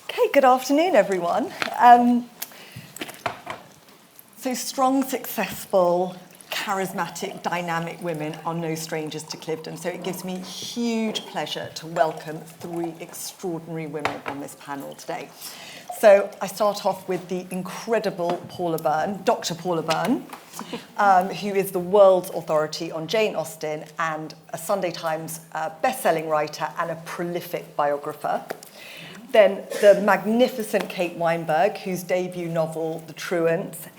Okay, good afternoon, everyone. So strong, successful, charismatic, dynamic women are no strangers to Cliveden, so it gives me huge pleasure to welcome three extraordinary women on this panel today. So I start off with the incredible Paula Byrne, Dr. Paula Byrne, who is the world's authority on Jane Austen and a Sunday Times best-selling writer and a prolific biographer. Then the magnificent Kate Weinberg, whose debut novel, The Truants,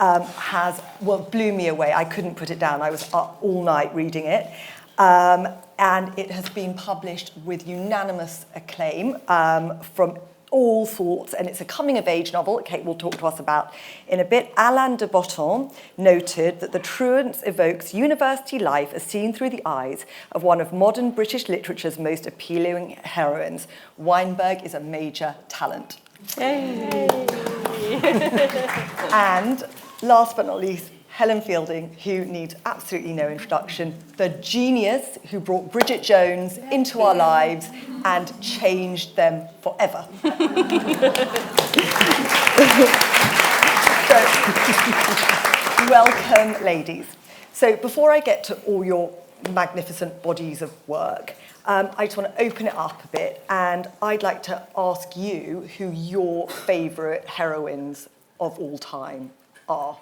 blew me away. I couldn't put it down. I was up all night reading it. And it has been published with unanimous acclaim from all sorts, and it's a coming-of-age novel Kate will talk to us about in a bit. Alain de Botton noted that The Truants evokes university life as seen through the eyes of one of modern British literature's most appealing heroines. Weinberg is a major talent. Yay. And last but not least, Helen Fielding, who needs absolutely no introduction, the genius who brought Bridget Jones into our lives and changed them forever. So, welcome, ladies. So before I get to all your magnificent bodies of work, I just want to open it up a bit, and I'd like to ask you who your favourite heroines of all time are.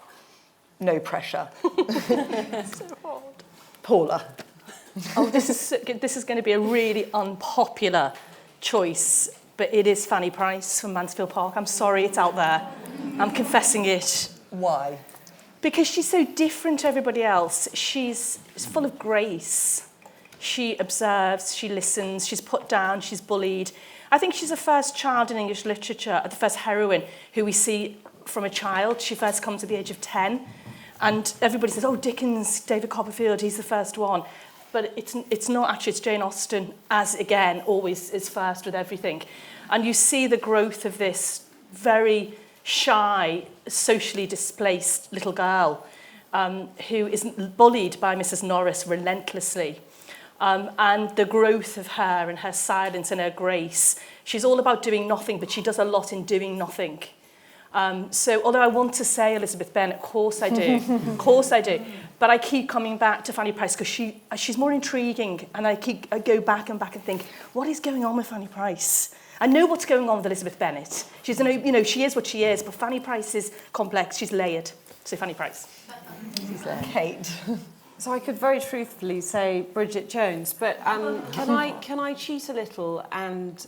No pressure. So hard. Paula. Oh, this is going to be a really unpopular choice, but it is Fanny Price from Mansfield Park. I'm sorry, it's out there. I'm confessing it. Why? Because she's so different to everybody else. She's full of grace. She observes, she listens, she's put down, she's bullied. I think she's the first child in English literature, the first heroine who we see from a child. She first comes at the age of 10. And everybody says, oh, Dickens, David Copperfield, he's the first one. But it's not actually, it's Jane Austen, as again, always is first with everything. And you see the growth of this very shy, socially displaced little girl who is bullied by Mrs. Norris relentlessly. And the growth of her and her silence and her grace. She's all about doing nothing, but she does a lot in doing nothing. So although I want to say Elizabeth Bennet, of course I do, but I keep coming back to Fanny Price because she's more intriguing, and I go back and think, what is going on with Fanny Price? I know what's going on with Elizabeth Bennet. She's she is what she is, but Fanny Price is complex. She's layered. So Fanny Price. Kate. So I could very truthfully say Bridget Jones, but can I cheat a little and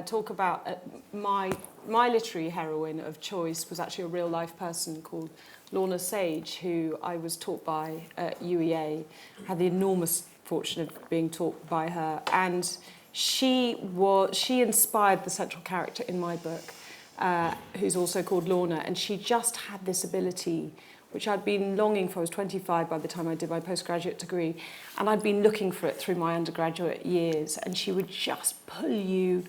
talk about my literary heroine of choice was actually a real-life person called Lorna Sage, who I was taught by at UEA. Had the enormous fortune of being taught by her, and she inspired the central character in my book, who's also called Lorna, and she just had this ability which I'd been longing for. I was 25 by the time I did my postgraduate degree, and I'd been looking for it through my undergraduate years, and she would just pull you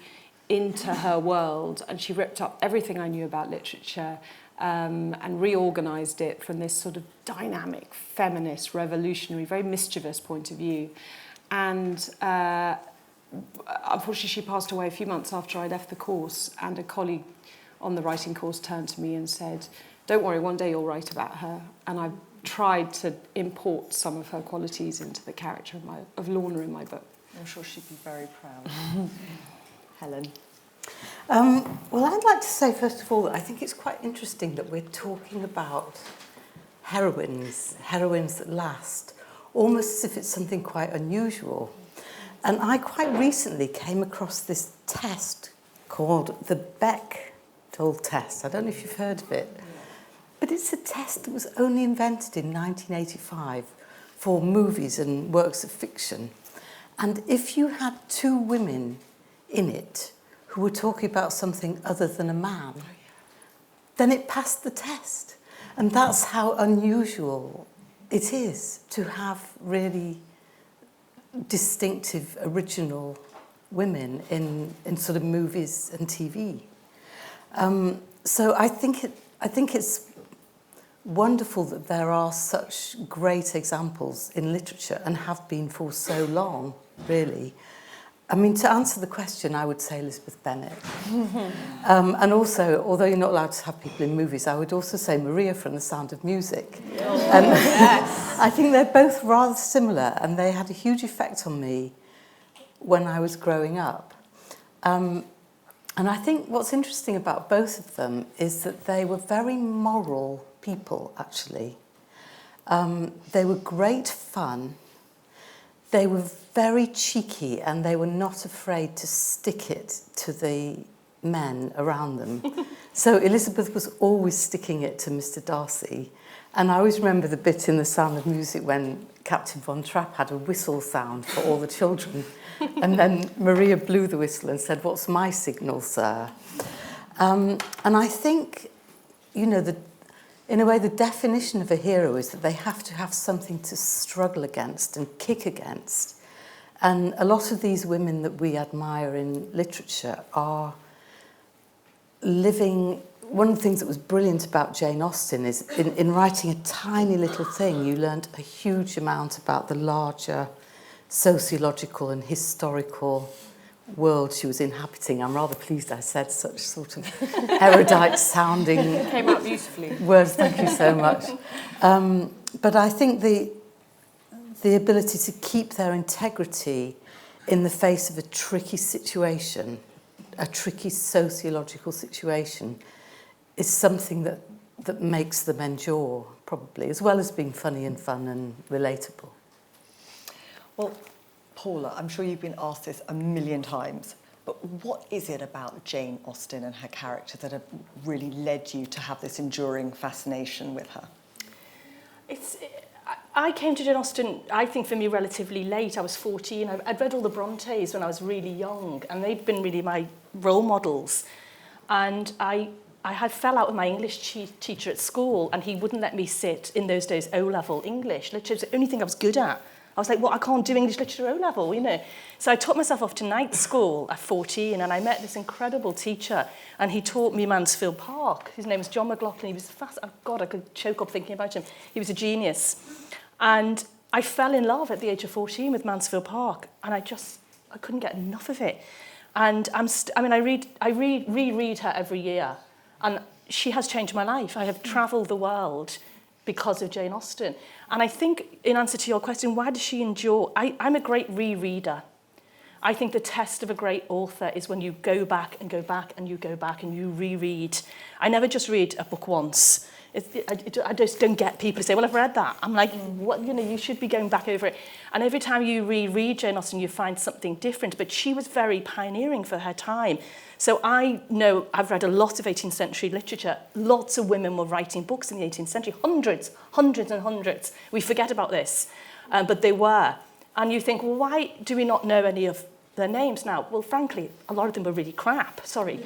into her world, and she ripped up everything I knew about literature and reorganised it from this sort of dynamic, feminist, revolutionary, very mischievous point of view. And unfortunately, she passed away a few months after I left the course, and a colleague on the writing course turned to me and said, don't worry, one day you'll write about her. And I've tried to import some of her qualities into the character of Lorna in my book. I'm sure she'd be very proud. Helen. Well, I'd like to say, first of all, that I think it's quite interesting that we're talking about heroines that last, almost as if it's something quite unusual. And I quite recently came across this test called the Bechdel test. I don't know if you've heard of it. But it's a test that was only invented in 1985 for movies and works of fiction. And if you had two women in it who were talking about something other than a man, then it passed the test. And that's how unusual it is to have really distinctive, original women in sort of movies and TV. So I think it's wonderful that there are such great examples in literature, and have been for so long, really. I mean, to answer the question, I would say Elizabeth Bennet. And also, although you're not allowed to have people in movies, I would also say Maria from The Sound of Music. And I think they're both rather similar, and they had a huge effect on me when I was growing up. And I think what's interesting about both of them is that they were very moral people, actually. They were great fun. They were very cheeky, and they were not afraid to stick it to the men around them. So Elizabeth was always sticking it to Mr. Darcy. And I always remember the bit in The Sound of Music when Captain Von Trapp had a whistle sound for all the children. And then Maria blew the whistle and said, "What's my signal, sir?" And I think, you know, in a way, the definition of a hero is that they have to have something to struggle against and kick against. And a lot of these women that we admire in literature are living... One of the things that was brilliant about Jane Austen is in writing a tiny little thing, you learnt a huge amount about the larger sociological and historical world she was inhabiting. I'm rather pleased I said such sort of erudite-sounding Came out beautifully. words. Thank you so much. But I think the ability to keep their integrity in the face of a tricky situation, a tricky sociological situation, is something that makes them endure, probably, as well as being funny and fun and relatable. Well, Paula, I'm sure you've been asked this a million times, but what is it about Jane Austen and her character that have really led you to have this enduring fascination with her? I came to Jane Austen, I think, for me, relatively late. I was 14. I'd read all the Brontes when I was really young, and they've been really my role models. And I had fell out with my English teacher at school, and he wouldn't let me sit, in those days, O-level English. Literature was the only thing I was good at. I was like, well, I can't do English literature O-level, you know. So I took myself off to night school at 14, and I met this incredible teacher, and he taught me Mansfield Park. His name was John McLaughlin. He was fast. Oh, God, I could choke up thinking about him. He was a genius. And I fell in love at the age of 14 with Mansfield Park, and I couldn't get enough of it. And I reread her every year, and she has changed my life. I have travelled the world because of Jane Austen. And I think, in answer to your question, why does she endure? I'm a great rereader. I think the test of a great author is when you go back and go back and you go back and you reread. I never just read a book once. I just don't get people to say, well, I've read that. I'm like, what? You know, you should be going back over it. And every time you reread Jane Austen, you find something different. But she was very pioneering for her time. So I know I've read a lot of 18th century literature. Lots of women were writing books in the 18th century. Hundreds and hundreds. We forget about this. But they were. And you think, well, why do we not know any of their names now? Well, frankly, a lot of them were really crap, sorry.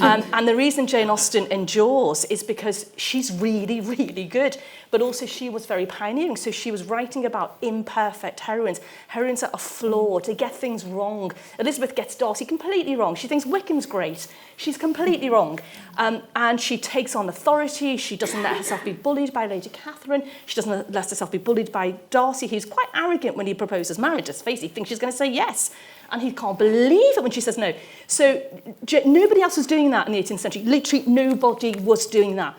And the reason Jane Austen endures is because she's really, really good, but also she was very pioneering. So she was writing about imperfect heroines, heroines that are flawed, they get things wrong. Elizabeth gets Darcy completely wrong. She thinks Wickham's great. She's completely wrong. And she takes on authority. She doesn't let herself be bullied by Lady Catherine. She doesn't let herself be bullied by Darcy. He's quite arrogant when he proposes marriage. Let's face it, he thinks she's going to say yes. And he can't believe it when she says no. So nobody else was doing that in the 18th century. Literally nobody was doing that.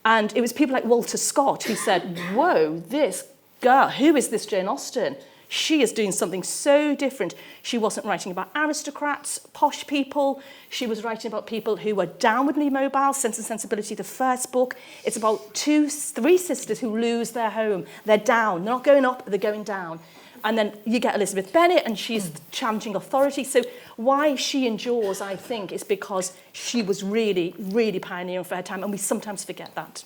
And it was people like Walter Scott who said, whoa, this girl, who is this Jane Austen? She is doing something so different. She wasn't writing about aristocrats, posh people. She was writing about people who were downwardly mobile, Sense and Sensibility, the first book. It's about three sisters who lose their home. They're down. They're not going up, they're going down. And then you get Elizabeth Bennet, and she's challenging authority. So why she endures, I think, is because she was really, really pioneering for her time, and we sometimes forget that.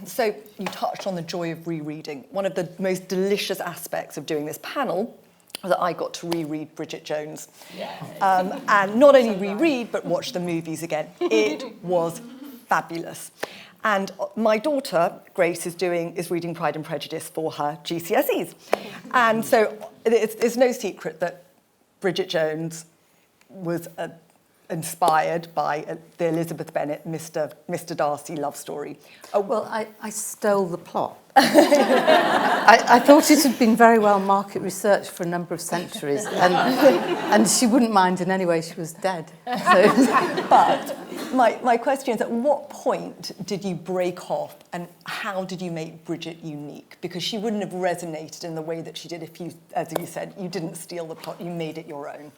So you touched on the joy of rereading. One of the most delicious aspects of doing this panel was that I got to reread Bridget Jones. And not only reread, but watch the movies again. It was fabulous. And my daughter, Grace, is reading Pride and Prejudice for her GCSEs. And so it's no secret that Bridget Jones was a inspired by the Elizabeth Bennet Mr. Darcy love story. Well, I stole the plot. I thought it had been very well market researched for a number of centuries, and she wouldn't mind in any way she was dead. So. But my question is, at what point did you break off, and how did you make Bridget unique? Because she wouldn't have resonated in the way that she did if you, as you said, you didn't steal the plot, you made it your own.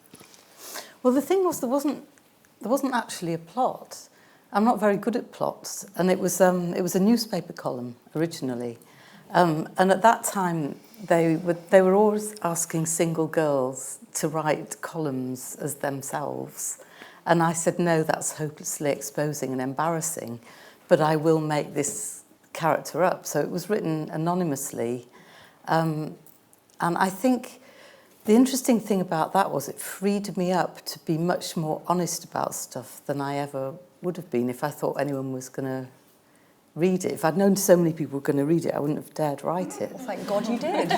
Well, the thing was, there wasn't actually a plot. I'm not very good at plots, and it was a newspaper column originally, and at that time they were always asking single girls to write columns as themselves, and I said no, that's hopelessly exposing and embarrassing, but I will make this character up. So it was written anonymously, and I think. The interesting thing about that was it freed me up to be much more honest about stuff than I ever would have been if I thought anyone was going to read it. If I'd known so many people were going to read it, I wouldn't have dared write it. Thank God you did.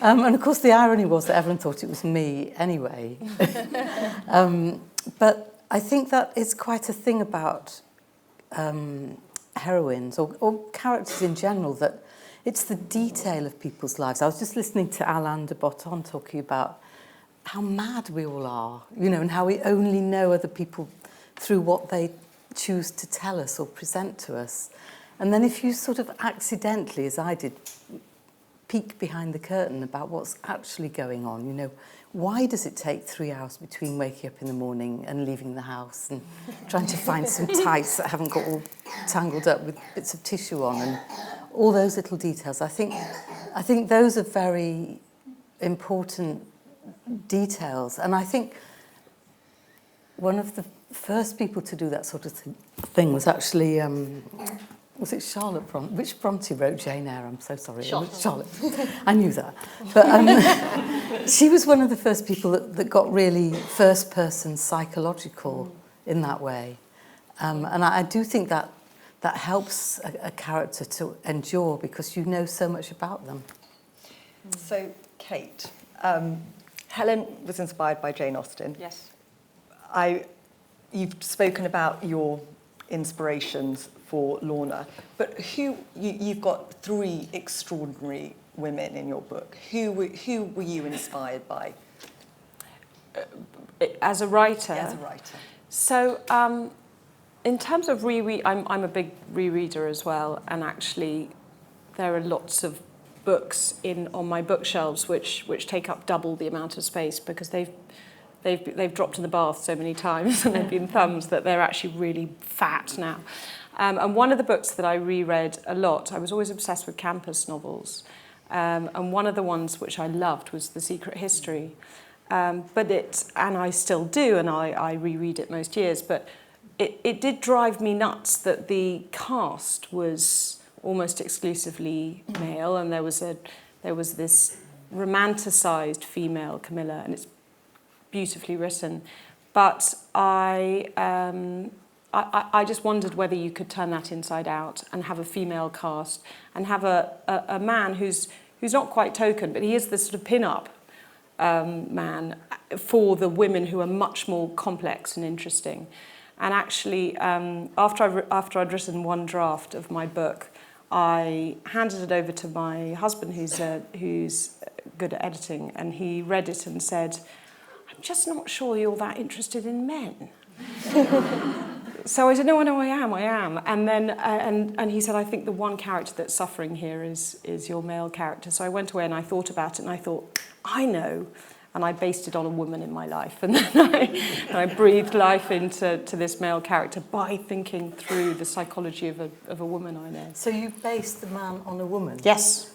And of course the irony was that everyone thought it was me anyway. But I think that is quite a thing about heroines or characters in general, that it's the detail of people's lives. I was just listening to Alain de Botton talking about how mad we all are, and how we only know other people through what they choose to tell us or present to us. And then if you sort of accidentally, as I did, peek behind the curtain about what's actually going on, why does it take 3 hours between waking up in the morning and leaving the house and trying to find some tights that haven't got all tangled up with bits of tissue on, and all those little details. I think those are very important details. And I think one of the first people to do that sort of thing was actually, was it Charlotte Bronte? Which Bronte wrote Jane Eyre? I'm so sorry. Charlotte. I knew that. But she was one of the first people that got really first-person psychological in that way. And I do think that helps a character to endure because you know so much about them. So, Kate, Helen was inspired by Jane Austen. Yes. You've spoken about your inspirations for Lorna, but you've got 3 extraordinary women in your book. Who were you inspired by? As a writer? As a writer. So, in terms of reread, I'm a big rereader as well, and actually there are lots of books on my bookshelves which take up double the amount of space because they've dropped in the bath so many times and they've been thumbs that they're actually really fat now. And one of the books that I reread a lot, I was always obsessed with campus novels, and one of the ones which I loved was The Secret History. And I still do, and I reread it most years, but it did drive me nuts that the cast was almost exclusively male, and there was this romanticised female Camilla, and it's beautifully written. But I just wondered whether you could turn that inside out and have a female cast and have a man who's not quite token, but he is this sort of pin-up man for the women who are much more complex and interesting. And actually, after I'd written one draft of my book, I handed it over to my husband, who's good at editing, and he read it and said, "I'm just not sure you're that interested in men." So I said, "No, I am." And then and he said, "I think the one character that's suffering here is your male character." So I went away and I thought about it, and I thought, I know. And I based it on a woman in my life. And then I breathed life into this male character by thinking through the psychology of a woman I know. So you based the man on a woman? Yes.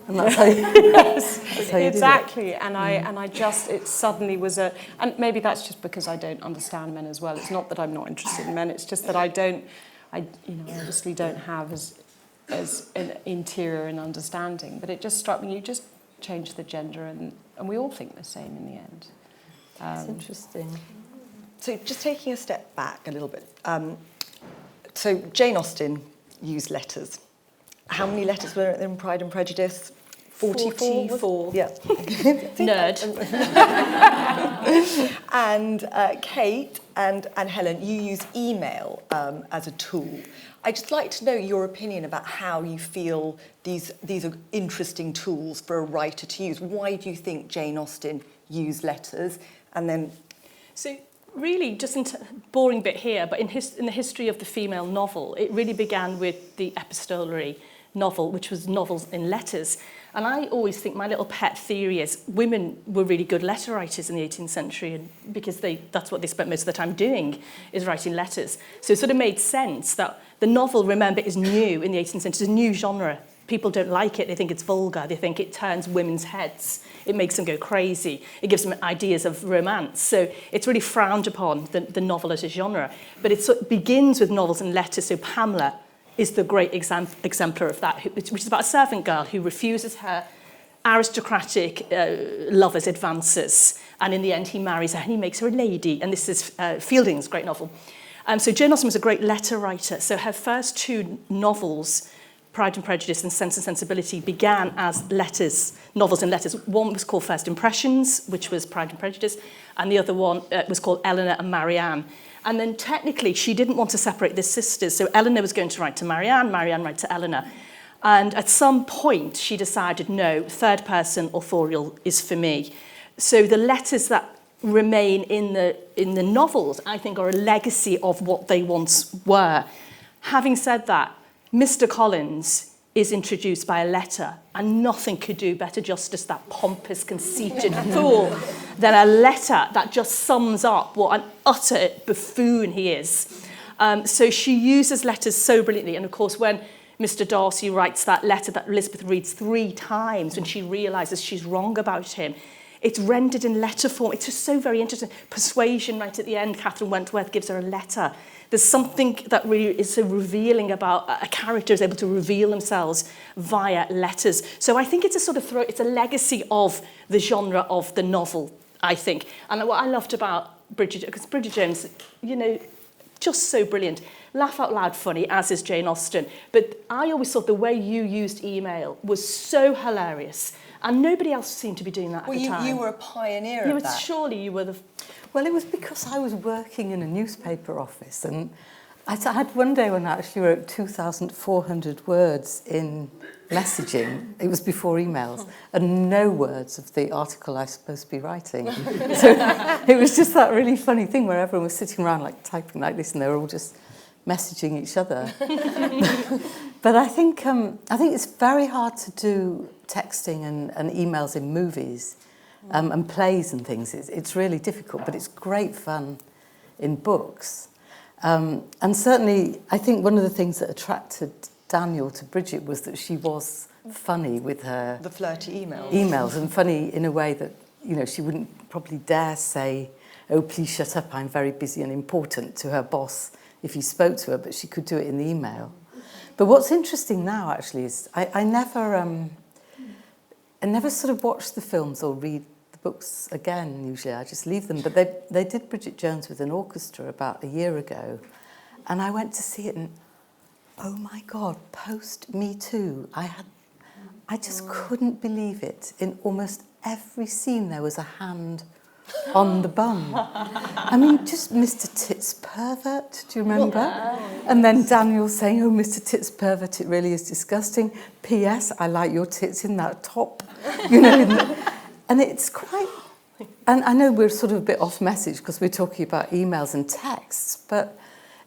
And that's how you, that's how you Exactly. did it. And I just, it suddenly was and maybe that's just because I don't understand men as well. It's not that I'm not interested in men, it's just that I obviously don't have as an interior and understanding. But it just struck me, you just change the gender and we all think the same in the end. That's interesting. So just taking a step back a little bit. So Jane Austen used letters. How many letters were in Pride and Prejudice? 44. Yeah. Nerd. And Kate and Helen, you use email as a tool. I'd just like to know your opinion about how you feel these are interesting tools for a writer to use. Why do you think Jane Austen used letters? And then... So really, just boring bit here, but in the history of the female novel, it really began with the epistolary novel, which was novels in letters. And I always think my little pet theory is women were really good letter writers in the 18th century, and because that's what they spent most of the time doing, is writing letters. So it sort of made sense that the novel, remember, is new in the 18th century. It's a new genre. People don't like it. They think it's vulgar. They think it turns women's heads. It makes them go crazy. It gives them ideas of romance. So it's really frowned upon, the novel as a genre. But it sort of begins with novels and letters. So Pamela is the great exemplar of that, which is about a servant girl who refuses her aristocratic lover's advances. And in the end, he marries her and he makes her a lady. And this is Fielding's great novel. So Jane Austen was a great letter writer. So her first two novels, Pride and Prejudice and Sense and Sensibility, began as letters, novels and letters. One was called First Impressions, which was Pride and Prejudice, and the other one was called Eleanor and Marianne. And then technically, she didn't want to separate the sisters, so Eleanor was going to write to Marianne, Marianne write to Eleanor. And at some point, she decided, no, third person authorial is for me. So the letters that remain in the novels, I think, are a legacy of what they once were. Having said that, Mr. Collins is introduced by a letter, and nothing could do better justice, that pompous, conceited fool, than a letter that just sums up what an utter buffoon he is. So she uses letters so brilliantly, and of course when Mr. Darcy writes that letter that Elizabeth reads 3 times when she realises she's wrong about him, it's rendered in letter form. It's just so very interesting. Persuasion right at the end, Catherine Wentworth gives her a letter. There's something that really is so revealing about a character is able to reveal themselves via letters. So I think it's a sort of it's a legacy of the genre of the novel, I think. And what I loved about Bridget, because Bridget Jones, you know, just so brilliant. Laugh out loud funny, as is Jane Austen. But I always thought the way you used email was so hilarious. And nobody else seemed to be doing that at the time. Well, you were a pioneer of that. Surely you were the... Well, it was because I was working in a newspaper office, and I had one day when I actually wrote 2,400 words in messaging. It was before emails, and no words of the article I was supposed to be writing. So it was just that really funny thing where everyone was sitting around like typing like this, and they were all just messaging each other. But I think it's very hard to do texting and emails in movies. And plays and things, it's really difficult, but it's great fun in books. And certainly, I think one of the things that attracted Daniel to Bridget was that she was funny with her... The flirty emails. Emails, and funny in a way that, you know, she wouldn't probably dare say, oh, please shut up, I'm very busy and important, to her boss if he spoke to her, but she could do it in the email. But what's interesting now, actually, is I never sort of watch the films or read the books again, usually. I just leave them. But they did Bridget Jones with an orchestra about a year ago. And I went to see it and, oh my God, post Me Too. I just couldn't believe it. In almost every scene there was a hand on the bum. I mean, just Mr. Tits Pervert, do you remember? And then Daniel saying, oh, Mr. Tits Pervert, it really is disgusting. P.S. I like your tits in that top. You know, and it's quite... And I know we're sort of a bit off message because we're talking about emails and texts, but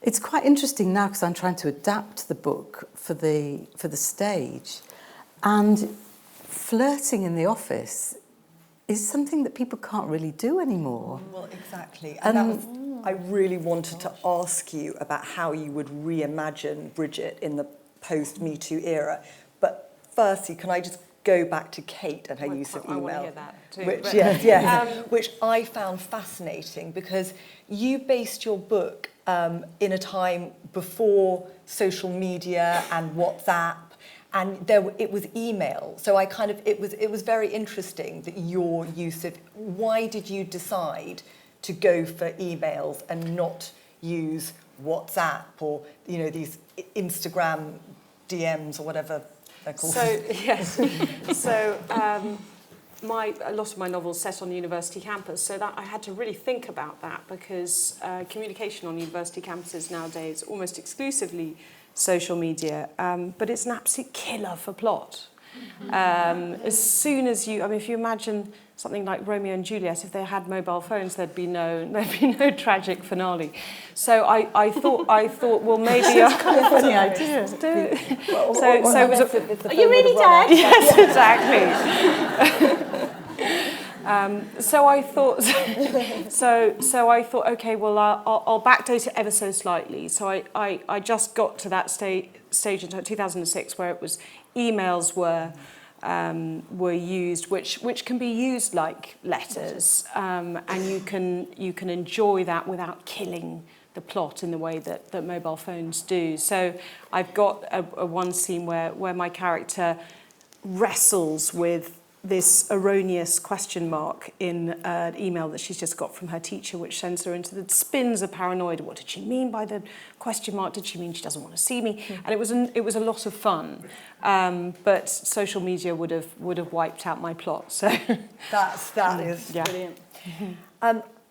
it's quite interesting now because I'm trying to adapt the book for the stage. And flirting in the office is something that people can't really do anymore. Well, exactly. And that was, I really wanted to ask you about how you would reimagine Bridget in the post-Me Too era. But firstly, can I just go back to Kate and her use of email? I want to hear that too. Which, yes, which I found fascinating because you based your book in a time before social media and WhatsApp, and it was email. So it was very interesting that your use of... Why did you decide to go for emails and not use WhatsApp or, you know, these Instagram DMs or whatever? they're called. So, yes. So, a lot of my novels set on university campus, so that I had to really think about that, because communication on university campuses nowadays is almost exclusively social media, but it's an absolute killer for plot. As soon as if you imagine something like Romeo and Juliet, if they had mobile phones, there'd be no tragic finale. So I thought, well, maybe Funny idea. so it was. Are you really dead? Yes, exactly. So I thought, okay, well, I'll backdate it ever so slightly. So I just got to that stage in 2006 where it was emails were used, which can be used like letters, and you can enjoy that without killing the plot in the way that mobile phones do. So I've got a one scene where my character wrestles with this erroneous question mark in an email that she's just got from her teacher, which sends her into the spins of paranoia. What did she mean by the question mark? Did she mean she doesn't want to see me? And it was a lot of fun, but social media would have wiped out my plot. So that is Brilliant.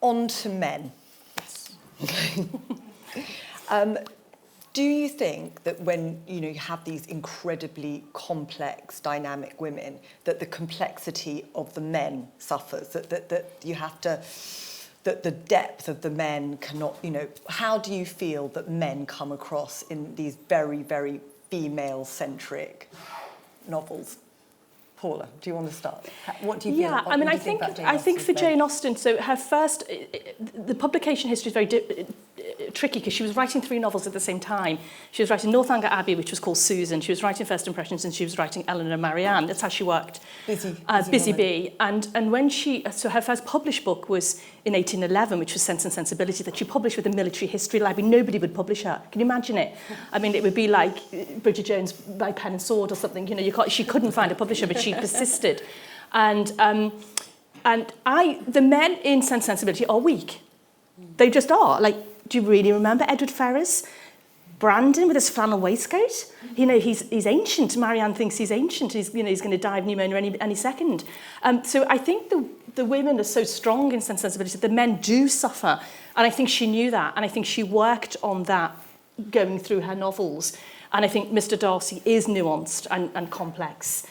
On to men. Do you think that when you have these incredibly complex, dynamic women, that the complexity of the men suffers? That you have to, that the depth of the men cannot. How do you feel that men come across in these very, very female-centric novels? Paula, do you want to start? What do you feel? Yeah, I think for Jane Austen, so her first, the publication history is very tricky because she was writing 3 novels at the same time. She was writing Northanger Abbey, which was called Susan. She was writing First Impressions, and she was writing Eleanor and Marianne. That's how she worked. Busy Bee. And when so her first published book was in 1811, which was Sense and Sensibility, that she published with the Military History Library. Nobody would publish her. Can you imagine it? I mean, it would be like Bridget Jones by Pen and Sword or something. She couldn't find a publisher, but she persisted. And the men in Sense and Sensibility are weak. They just are. Like, do you really remember Edward Ferrars? Brandon with his flannel waistcoat? He's ancient. Marianne thinks he's ancient. He's going to die of pneumonia any second. So I think the women are so strong in Sense and Sensibility. The men do suffer. And I think she knew that. And I think she worked on that going through her novels. And I think Mr. Darcy is nuanced and complex.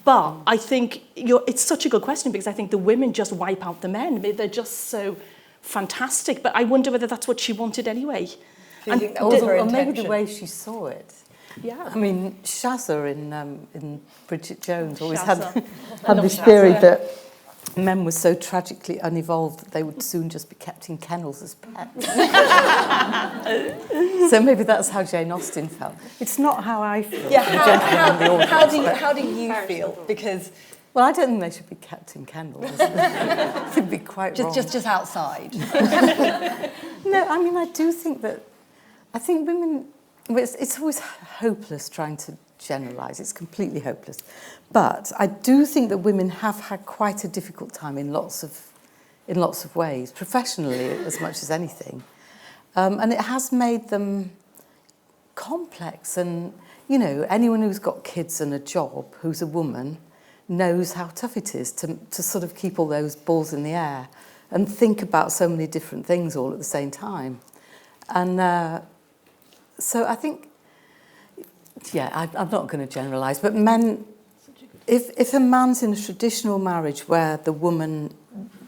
But I think it's such a good question, because I think the women just wipe out the men. They're just so fantastic. But I wonder whether that's what she wanted anyway. Do you think that was her or maybe intention? the way she saw it. Yeah. I mean, Shazza in Bridget Jones always Shazza. had this theory that men were so tragically unevolved that they would soon just be kept in kennels as pets. So maybe that's how Jane Austen felt. It's not how I feel. Yeah, how do you feel? Because well, I don't think they should be kept in kennels. It'd be quite wrong. just outside. No, I mean, I do think that. I think women. It's always hopeless trying to generalise. It's completely hopeless. But I do think that women have had quite a difficult time in lots of ways, professionally as much as anything, and it has made them complex. And anyone who's got kids and a job, who's a woman, knows how tough it is to sort of keep all those balls in the air and think about so many different things all at the same time. And so I think, I'm not going to generalise, but men, if a man's in a traditional marriage where the woman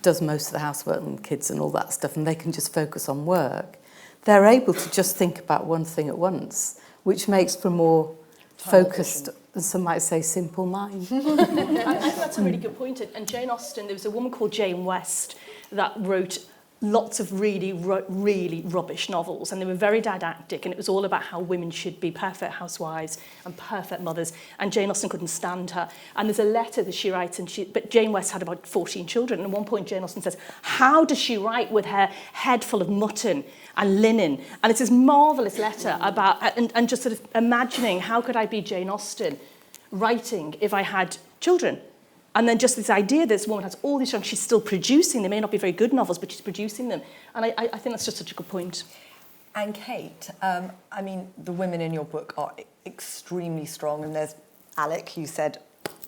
does most of the housework and kids and all that stuff, and they can just focus on work, they're able to just think about one thing at once, which makes for more focused, and some might say simple mind. I think that's a really good point. And Jane Austen, there was a woman called Jane West that wrote lots of really rubbish novels, and they were very didactic, and it was all about how women should be perfect housewives and perfect mothers, and Jane Austen couldn't stand her. And there's a letter that she writes, but Jane West had about 14 children, and at one point Jane Austen says, how does she write with her head full of mutton and linen? And it's this marvellous letter about, and just sort of imagining, how could I be Jane Austen writing if I had children? And then just this idea, this woman has all these children, she's still producing. They may not be very good novels, but she's producing them. And I think that's just such a good point. And Kate, I mean, the women in your book are extremely strong, and there's Alec, you said,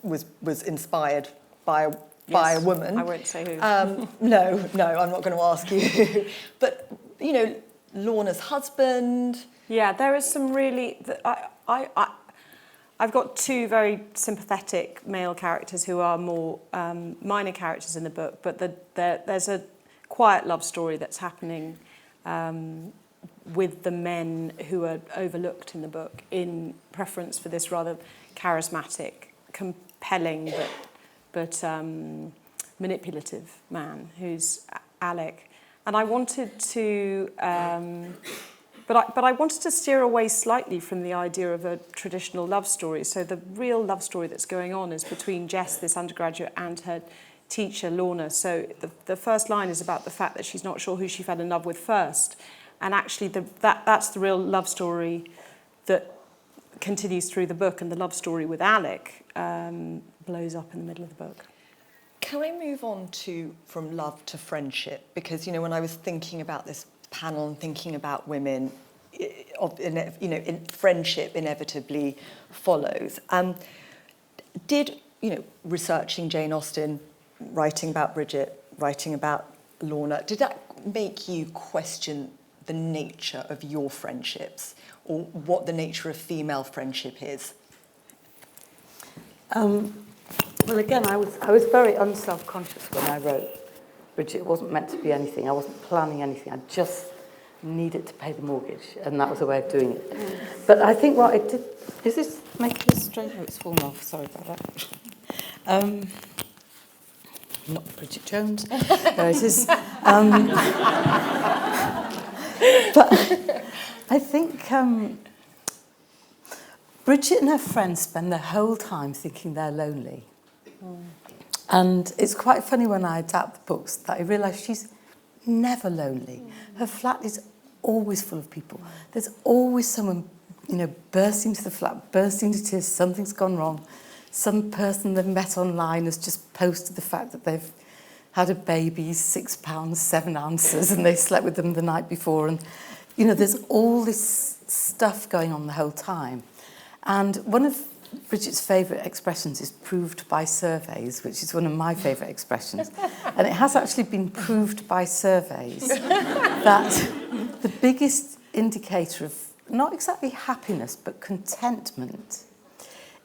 was inspired by a woman. I won't say who. No, I'm not going to ask you. But, you know, Lorna's husband. Yeah, there is some really... I've got two very sympathetic male characters who are more minor characters in the book, but there's a quiet love story that's happening with the men who are overlooked in the book in preference for this rather charismatic, compelling but manipulative man who's Alec. And I wanted to... But I wanted to steer away slightly from the idea of a traditional love story. So the real love story that's going on is between Jess, this undergraduate, and her teacher, Lorna. So the first line is about the fact that she's not sure who she fell in love with first. And actually that's the real love story that continues through the book. And the love story with Alec blows up in the middle of the book. Can I move on from love to friendship? Because, you know, when I was thinking about this panel and thinking about women, friendship inevitably follows. Did, you know, researching Jane Austen, writing about Bridget, writing about Lorna, did that make you question the nature of your friendships or what the nature of female friendship is? Well, again, I was very unself-conscious when I wrote Bridget. It wasn't meant to be anything. I wasn't planning anything. I just needed to pay the mortgage, and that was a way of doing it. But I think what it did... Is this making this straight? Oh, it's fallen off. Sorry about that. Not Bridget Jones. There it is. But I think Bridget and her friends spend their whole time thinking they're lonely. And it's quite funny when I adapt the books that I realise she's never lonely. Her flat is always full of people. There's always someone, you know, bursting into the flat, bursting into tears, something's gone wrong. Some person they've met online has just posted the fact that they've had a baby, 6 pounds, 7 ounces, and they slept with them the night before. And, you know, there's all this stuff going on the whole time. And one of Bridget's favourite expressions is proved by surveys, which is one of my favourite expressions. And it has actually been proved by surveys that the biggest indicator of not exactly happiness, but contentment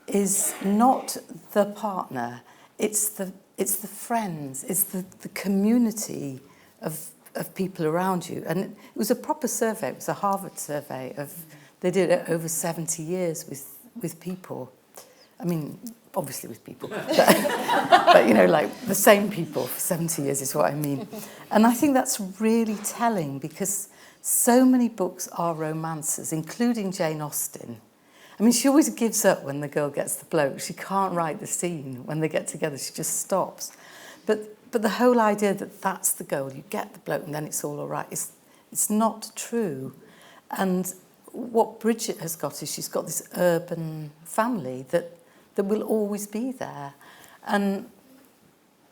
is not the partner, it's the friends, it's the community of people around you. And it was a proper survey, it was a Harvard survey they did it over 70 years with people. I mean, obviously with people, but you know, like the same people for 70 years is what I mean. And I think that's really telling because so many books are romances, including Jane Austen. I mean, she always gives up when the girl gets the bloke. She can't write the scene. When they get together, she just stops. But the whole idea that that's the goal, you get the bloke and then it's all right, it's not true. And what Bridget has got is she's got this urban family that will always be there. And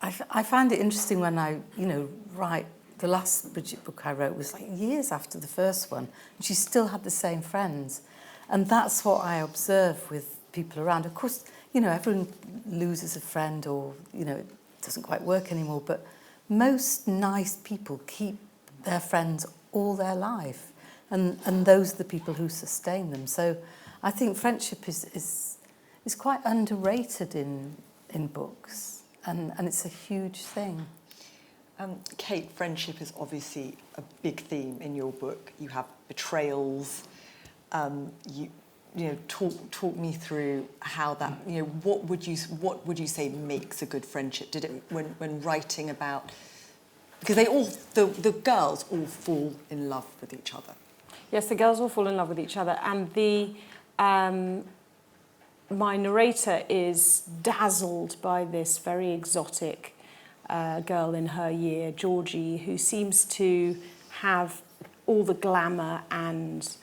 I find it interesting when I, you know, write the last Bridget book I wrote was like years after the first one, and she still had the same friends. And that's what I observe with people around. Of course, you know, everyone loses a friend or, you know, it doesn't quite work anymore, but most nice people keep their friends all their life. And those are the people who sustain them. So I think friendship is quite underrated in books, and it's a huge thing. Kate, friendship is obviously a big theme in your book. You have betrayals. You know, talk me through how that. You know, what would you say makes a good friendship? Did it when writing about, because the girls all fall in love with each other. Yes, the girls all fall in love with each other, and my narrator is dazzled by this very exotic girl in her year, Georgie, who seems to have all the glamour and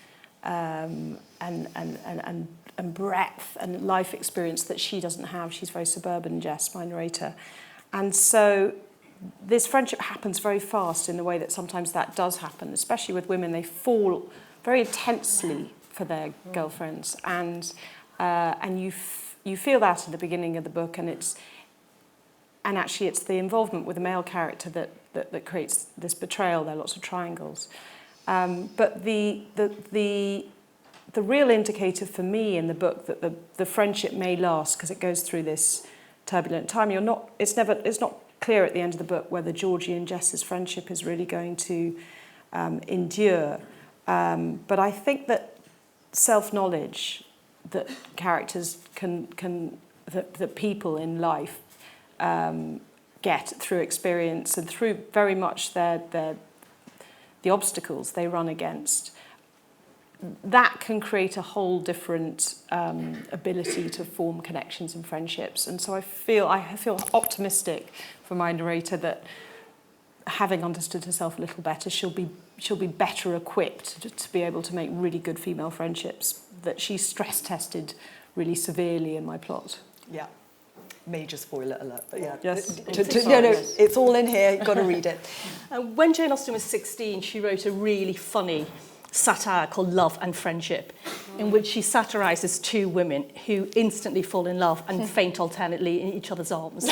breadth and life experience that she doesn't have. She's very suburban, Jess, my narrator, and so this friendship happens very fast in the way that sometimes that does happen, especially with women. They fall very intensely for their girlfriends, and you feel that at the beginning of the book, and actually it's the involvement with the male character that creates this betrayal. There are lots of triangles. But the real indicator for me in the book that the friendship may last, because it goes through this turbulent time, it's not clear at the end of the book whether Georgie and Jess's friendship is really going to endure. But I think that self-knowledge that characters that people in life get through experience and through very much the obstacles they run against, that can create a whole different ability to form connections and friendships. And so I feel optimistic for my narrator that, having understood herself a little better, she'll be better equipped to be able to make really good female friendships that she stress tested really severely in my plot. Yeah. Major spoiler alert, but yeah. Yes. It's all in here, you've got to read it. When Jane Austen was 16, she wrote a really funny satire called Love and Friendship, in which she satirises two women who instantly fall in love and faint alternately in each other's arms.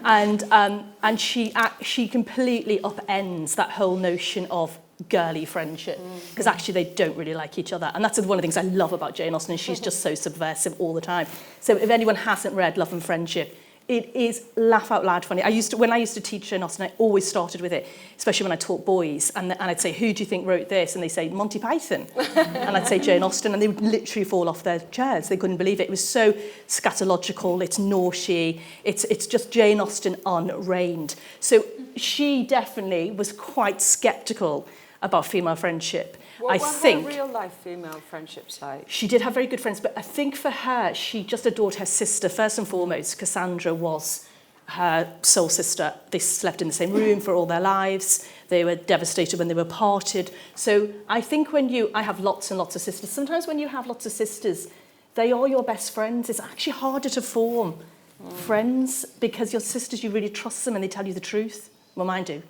and she completely upends that whole notion of girly friendship, because actually they don't really like each other. And that's one of the things I love about Jane Austen, is she's just so subversive all the time. So if anyone hasn't read Love and Friendship, it is laugh out loud funny. When I used to teach Jane Austen, I always started with it, especially when I taught boys, and I'd say, who do you think wrote this? And they say, Monty Python. And I'd say Jane Austen, and they would literally fall off their chairs. They couldn't believe it. It was so scatological, it's naughty, it's just Jane Austen unreined. So she definitely was quite sceptical about female friendship. What were her real-life female friendships like? She did have very good friends, but I think for her, she just adored her sister. First and foremost, Cassandra was her soul sister. They slept in the same room for all their lives. They were devastated when they were parted. So I think I have lots and lots of sisters. Sometimes when you have lots of sisters, they are your best friends. It's actually harder to form friends, because your sisters, you really trust them and they tell you the truth. Well, mine do.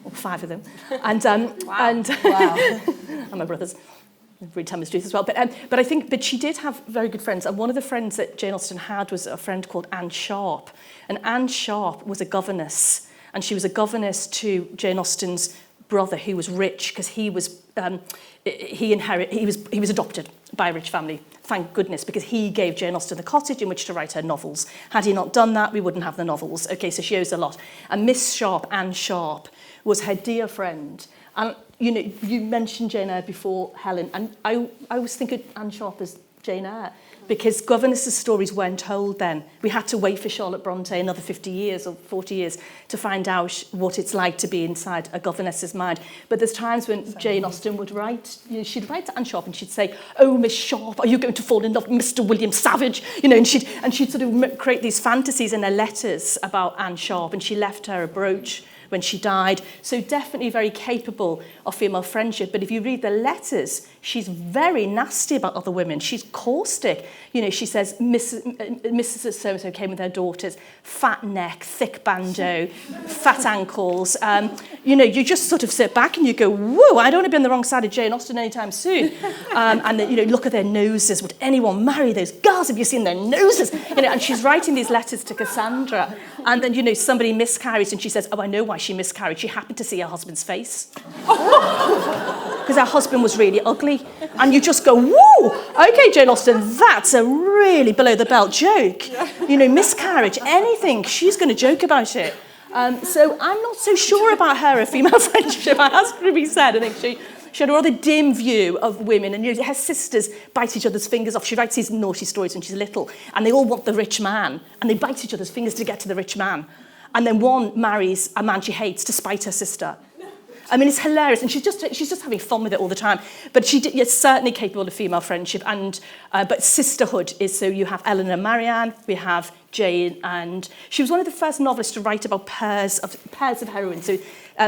Or 5 of them, and and my brothers really tell me the truth as well. But I think she did have very good friends, and one of the friends that Jane Austen had was a friend called Anne Sharp, and Anne Sharp was a governess, and she was a governess to Jane Austen's brother, who was rich because he was adopted by a rich family. Thank goodness, because he gave Jane Austen the cottage in which to write her novels. Had he not done that, we wouldn't have the novels. Okay, so she owes a lot. And Miss Sharp, Anne Sharp, was her dear friend. And, you mentioned Jane Eyre before, Helen, and I always think of Anne Sharp as Jane Eyre, because governesses' stories weren't told then. We had to wait for Charlotte Bronte another 50 years or 40 years to find out what it's like to be inside a governess's mind. But there's times when Jane Austen would write, she'd write to Anne Sharp and she'd say, oh, Miss Sharp, are you going to fall in love with Mr. William Savage? And she'd sort of create these fantasies in her letters about Anne Sharp, and she left her a brooch when she died. So definitely very capable of female friendship. But if you read the letters, she's very nasty about other women. She's caustic. She says, Mrs. So-and-so came with her daughters, fat neck, thick bandeau, fat ankles. You just sort of sit back and you go, whoa, I don't want to be on the wrong side of Jane Austen anytime soon. And then, look at their noses. Would anyone marry those girls? Have you seen their noses? And she's writing these letters to Cassandra. And then, somebody miscarries and she says, oh, I know why she miscarried. She happened to see her husband's face. Because her husband was really ugly. And you just go, whoa, okay, Jane Austen, that's a really below-the-belt joke. Miscarriage, anything, she's going to joke about it. So I'm not so sure about her female friendship, it has to be said. I think she had a rather dim view of women, and her sisters bite each other's fingers off. She writes these naughty stories when she's little, and they all want the rich man, and they bite each other's fingers to get to the rich man. And then one marries a man she hates to spite her sister. I mean, it's hilarious, and she's just having fun with it all the time. But she's certainly capable of female friendship, and but sisterhood is, so you have Eleanor and Marianne, we have Jane, and she was one of the first novelists to write about pairs of heroines, so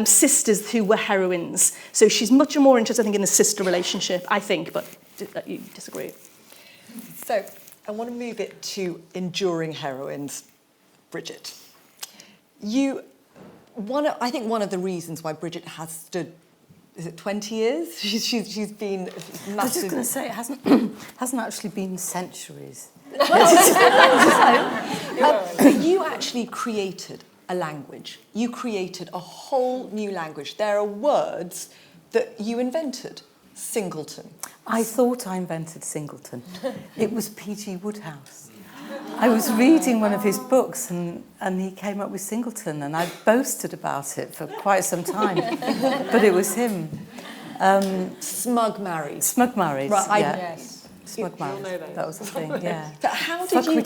sisters who were heroines. So she's much more interested, I think, in the sister relationship, I think, but you disagree. So I want to move it to enduring heroines. Bridget, I think one of the reasons why Bridget has stood, is it 20 years? She's been massive. I was just going to say, it hasn't actually been centuries. But you actually created a language. You created a whole new language. There are words that you invented. Singleton. I thought I invented singleton. It was P.G. Wodehouse. I was reading one of his books and he came up with singleton, and I boasted about it for quite some time. But it was him. Smug married. Smug married, Right, yeah. Yes. Smug married, that was the thing, yeah. So how did you...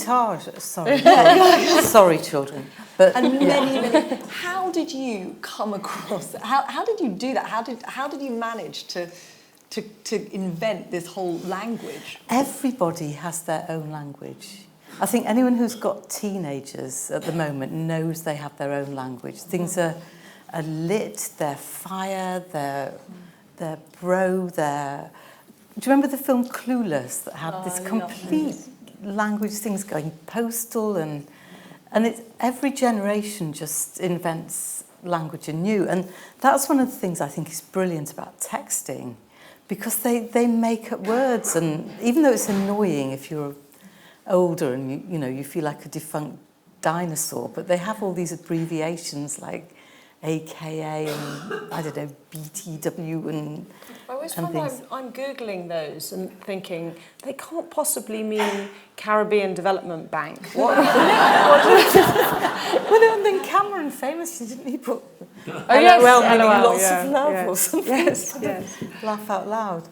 Sorry. Sorry, children. But, And many... How did you come across... How did you do that? How did you manage to invent this whole language? everybody has their own language. I think anyone who's got teenagers at the moment knows they have their own language. Things are lit, they're fire, they're bro, they're... Do you remember the film Clueless that had this complete language, things going postal, and it's, every generation just invents language anew. And that's one of the things I think is brilliant about texting, because they make up words, and even though it's annoying if you're older and you feel like a defunct dinosaur, but they have all these abbreviations like AKA and I don't know BTW and I always and find things. I'm Googling those and thinking they can't possibly mean Caribbean Development Bank. What? Well, and then Cameron famously, didn't he put yes, LOL meaning LOL, lots yeah, of love yeah. or something? Yes, yes. Laugh out loud.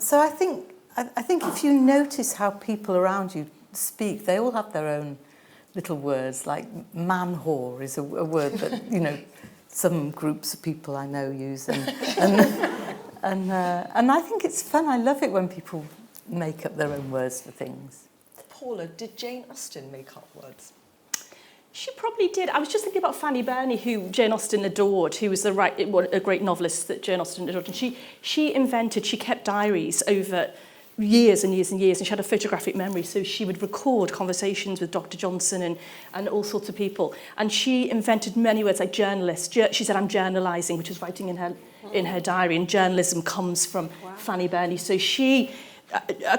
So I think if you notice how people around you speak, they all have their own little words. Like man-whore is a word that some groups of people I know use, and I think it's fun. I love it when people make up their own words for things. Paula, did Jane Austen make up words? She probably did. I was just thinking about Fanny Burney, who Jane Austen adored, who was a great novelist that Jane Austen adored. And she kept diaries over years and years and years, and she had a photographic memory, so she would record conversations with Dr. Johnson and all sorts of people. And she invented many words like journalist. She said, I'm journalising, which is writing in her diary, and journalism comes from Fanny Burney. So I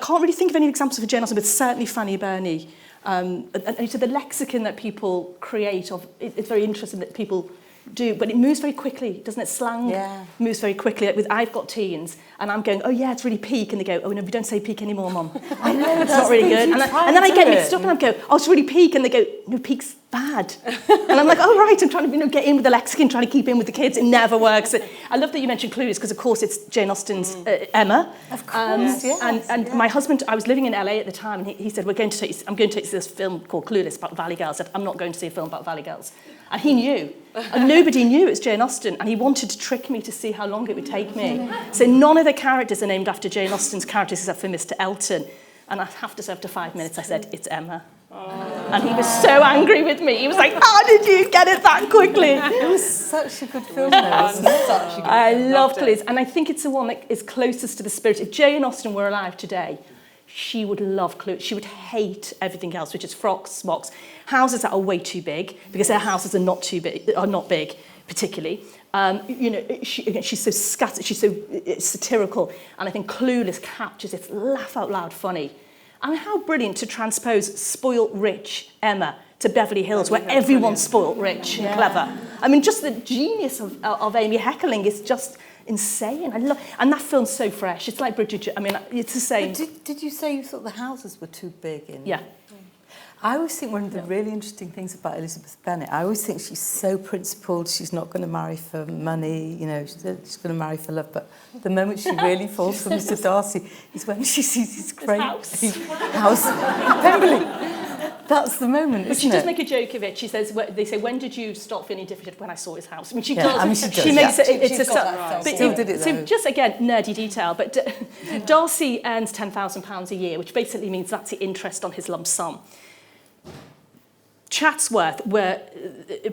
can't really think of any examples of Jane Austen, but certainly Fanny Burney. And so the lexicon that people create, it's very interesting that people do, but it moves very quickly, doesn't it? Slang moves very quickly. Like I've got teens, and I'm going, oh yeah, it's really peak, and they go, oh no, we don't say peak anymore, Mum. I know, it's not really good. And then I get mixed up, and I go, oh, it's really peak, and they go, no, peak's bad. And I'm like, oh right, I'm trying to get in with the lexicon, trying to keep in with the kids. It never works. I love that you mentioned Clueless, because of course it's Jane Austen's Emma. Of course, And my husband, I was living in LA at the time, and he said, I'm going to take you to this film called Clueless about Valley Girls. I said, I'm not going to see a film about Valley Girls. And he knew. And nobody knew it was Jane Austen. And he wanted to trick me to see how long it would take me. So none of the characters are named after Jane Austen's characters except for Mr. Elton. And I have to say, after 5 minutes, I said, it's Emma. And he was so angry with me. He was like, how did you get it that quickly? It was such a good film, though, wasn't it? I loved Clueless. And I think it's the one that is closest to the spirit. If Jane Austen were alive today, she would love Clueless. She would hate everything else, which is frocks, smocks, houses that are way too big, because their houses are not big, particularly. She's so scattered, she's so satirical, and I think Clueless captures its laugh out loud funny. And how brilliant to transpose spoilt rich Emma to Beverly Hills, where everyone's spoilt rich and clever. I mean, just the genius of Amy Heckerling is just insane. And that film's so fresh. It's like Bridget. I mean, it's the same. Did you say you thought the houses were too big? Yeah. I always think one of the really interesting things about Elizabeth Bennet, I always think she's so principled, she's not going to marry for money, she's going to marry for love, but the moment she really falls for Mr. Darcy is when she sees his great house. Pemberley. That's the moment, isn't it? But she does make a joke of it. She says, they say, when did you stop feeling different? When I saw his house. I mean, she does. She makes it. It's a still did it, so just again, nerdy detail. But Darcy earns £10,000 a year, which basically means that's the interest on his lump sum. Chatsworth, where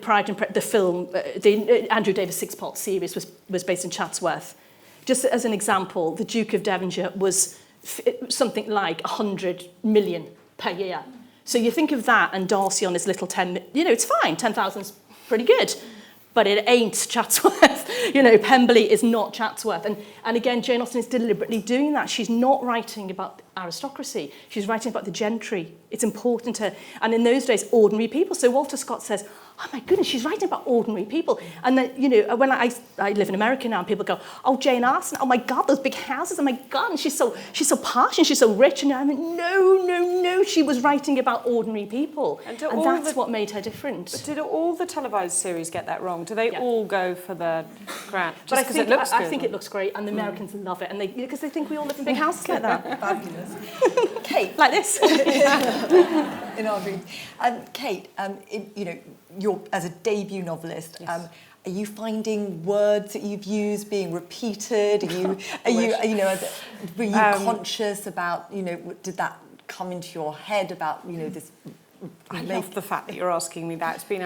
Pride and the film, the Andrew Davis six-part series was based in Chatsworth. Just as an example, the Duke of Devonshire was something like 100 million per year. So you think of that and Darcy on his little 10, it's fine, 10,000's pretty good, but it ain't Chatsworth. You know, Pemberley is not Chatsworth. And again, Jane Austen is deliberately doing that. She's not writing about aristocracy. She's writing about the gentry. It's important to, and in those days, ordinary people. So Walter Scott says, oh my goodness, she's writing about ordinary people. And then, you know, when I live in America now, and people go, oh, Jane Austen, oh my God, those big houses, oh my God, and she's so posh and she's so rich. And I'm like, no, she was writing about ordinary people. And that's what made her different. But did all the televised series get that wrong? Do they all go for the grand? But I think it looks great, and the Americans love it, and because they think we all live in big houses like that. Fabulous. Kate. Like this. In our dreams. Kate, you know, you're, as a debut novelist, Yes. are you finding words that you've used being repeated? Were you conscious about, you know, did that come into your head about, you know, this? I love the fact that you're asking me that. It's been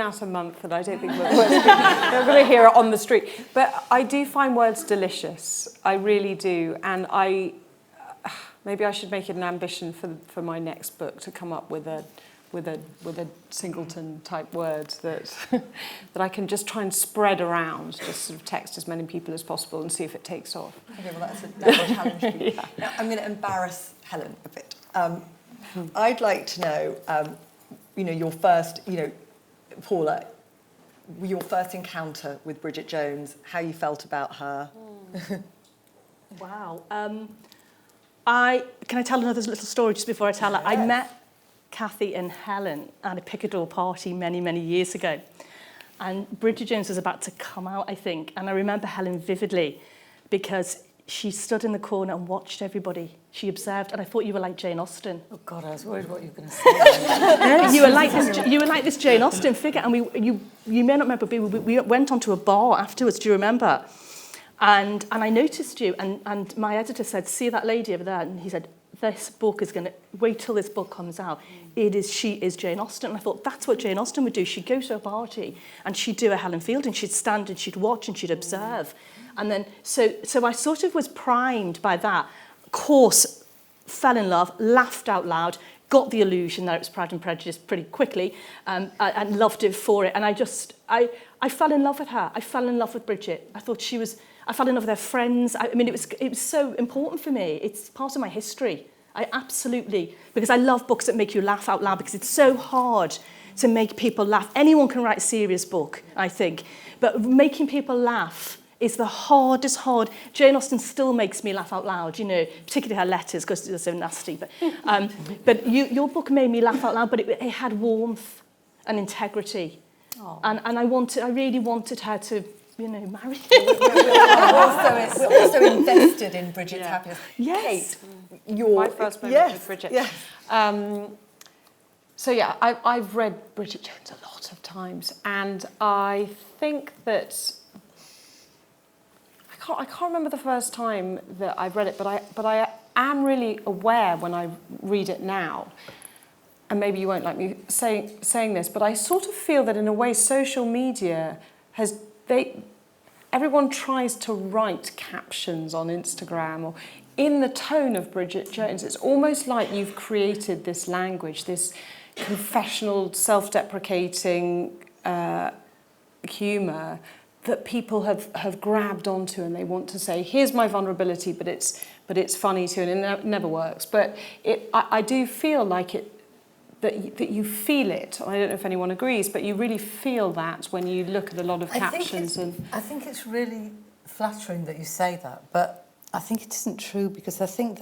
out a month, and I don't think we're going to hear it on the street. But I do find words delicious. I really do, and maybe I should make it an ambition for my next book to come up with a singleton type word that that I can just try and spread around, just sort of text as many people as possible and see if it takes off. Okay, well that's a challenge for you. Yeah. Now I'm going to embarrass Helen a bit. I'd like to know, you know, your first, you know, Paula, your first encounter with Bridget Jones, how you felt about her. Wow. Can I tell another little story just before I tell it? I met Cathy and Helen at a Picador party many, many years ago. And Bridget Jones was about to come out, I think. And I remember Helen vividly because she stood in the corner and watched everybody. She observed, and I thought you were like Jane Austen. Oh God, I was worried what you were going to say. You were like this Jane Austen figure, and you may not remember, but we went onto a bar afterwards. Do you remember? And I noticed you, and my editor said, "See that lady over there?" And he said, "This book is going to wait till this book comes out. She is Jane Austen." And I thought that's what Jane Austen would do. She'd go to a party and she'd do a Helen Fielding. She'd stand and she'd watch and she'd observe. And then so I sort of was primed by that. Of course, fell in love, laughed out loud, got the illusion that it was Pride and Prejudice pretty quickly, and loved it for it. And I fell in love with her. I fell in love with Bridget. I fell in love with her friends. I mean, it was so important for me. It's part of my history. I absolutely, because I love books that make you laugh out loud, because it's so hard to make people laugh. Anyone can write a serious book, I think, but making people laugh is the hardest. Jane Austen still makes me laugh out loud, you know, particularly her letters, because they're so nasty. But your book made me laugh out loud, but it had warmth and integrity. Oh. And I really wanted her to, you know, marry. We're also invested in Bridget's happiness. Yes. Kate, my first moment with Bridget. Yes. So yeah, I've read Bridget Jones a lot of times, and I think that I can't remember the first time that I've read it, but I am really aware when I read it now, and maybe you won't like me saying this, but I sort of feel that in a way social media everyone tries to write captions on Instagram or in the tone of Bridget Jones. It's almost like you've created this language, this confessional, self-deprecating humour that people have grabbed onto, and they want to say, here's my vulnerability, but it's funny too, and it never works. But I do feel like that you feel it. I don't know if anyone agrees, but you really feel that when you look at a lot of captions. I think it's really flattering that you say that, but I think it isn't true, because I think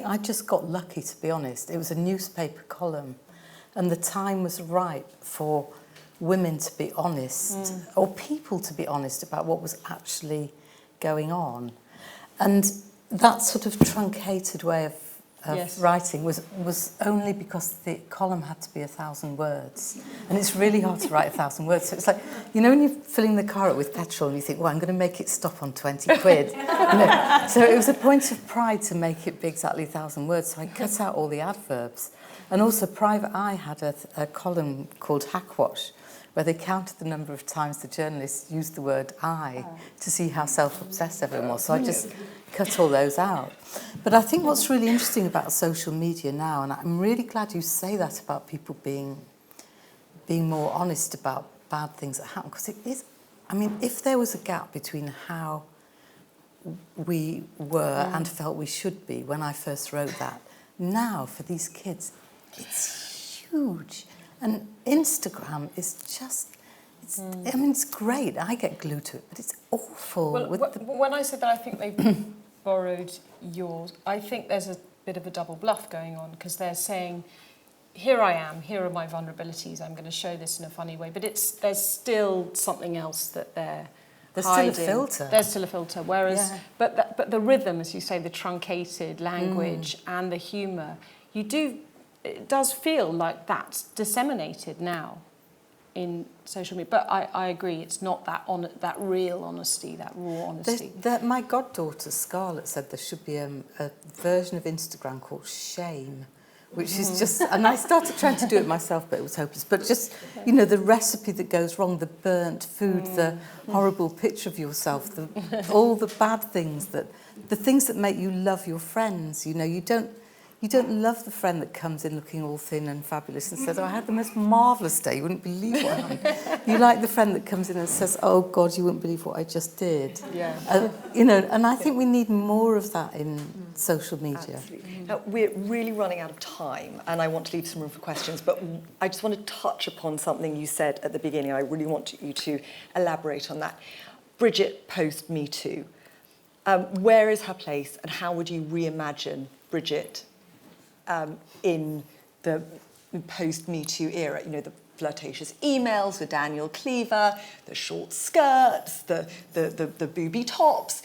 I just got lucky, to be honest. It was a newspaper column, and the time was right for women to be honest, or people to be honest about what was actually going on. And that sort of truncated way of writing was only because the column had to be 1,000 words. And it's really hard to write 1,000 words. So it's like, you know, when you're filling the car up with petrol and you think, well, I'm going to make it stop on 20 quid. You know? So it was a point of pride to make it be exactly 1,000 words. So I cut out all the adverbs. And also Private Eye had a column called Hackwash, where they counted the number of times the journalists used the word I to see how self-obsessed everyone was. So I just cut all those out. But I think what's really interesting about social media now, and I'm really glad you say that about people being more honest about bad things that happen, because it is I mean, if there was a gap between how we were and felt we should be when I first wrote that, now for these kids, it's huge. And Instagram is just, I mean, it's great. I get glued to it, but it's awful. Well, when I said that I think they borrowed yours, I think there's a bit of a double bluff going on, because they're saying, here I am, here are my vulnerabilities, I'm going to show this in a funny way, but there's still something else that they're hiding. Still a filter. There's still a filter, whereas, but the rhythm, as you say, the truncated language and the humour, it does feel like that's disseminated now in social media. But I agree, it's not that real honesty, that raw honesty. My goddaughter Scarlett said there should be a version of Instagram called Shame, which is just, and I started trying to do it myself, but it was hopeless. But just, you know, the recipe that goes wrong, the burnt food, the horrible picture of yourself, all the bad things, the things that make you love your friends. You know, you don't love the friend that comes in looking all thin and fabulous and says, oh, I had the most marvellous day, you wouldn't believe what happened. You like the friend that comes in and says, oh, God, you wouldn't believe what I just did. Yeah. You know, and I think we need more of that in social media. Absolutely. Now, we're really running out of time, and I want to leave some room for questions, but I just want to touch upon something you said at the beginning. I really want you to elaborate on that. Bridget post Me Too. Where is her place, and how would you reimagine Bridget in the post-Me Too era? You know, the flirtatious emails with Daniel Cleaver, the short skirts, the booby tops.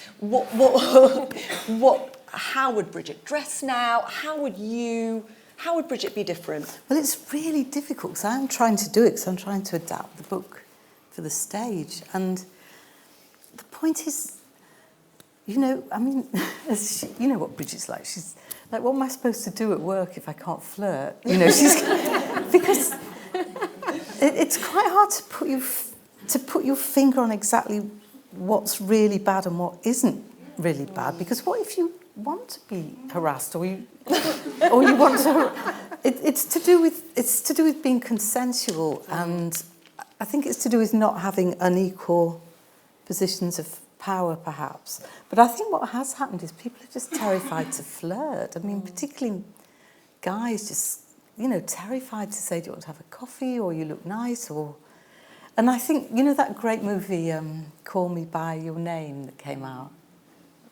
How would Bridget dress now? How would Bridget be different? Well, it's really difficult, because I'm trying to do it, because I'm trying to adapt the book for the stage. And the point is, you know, I mean, you know what Bridget's like. She's like, what am I supposed to do at work if I can't flirt? You know, because it's quite hard to put your finger on exactly what's really bad and what isn't really bad. Because what if you want to be harassed, or you want to? It's to do with being consensual, and I think it's to do with not having unequal positions of power, perhaps. But I think what has happened is people are just terrified to flirt. I mean, particularly guys, just, you know, terrified to say, do you want to have a coffee, or you look nice, or... And I think, you know, that great movie, Call Me By Your Name, that came out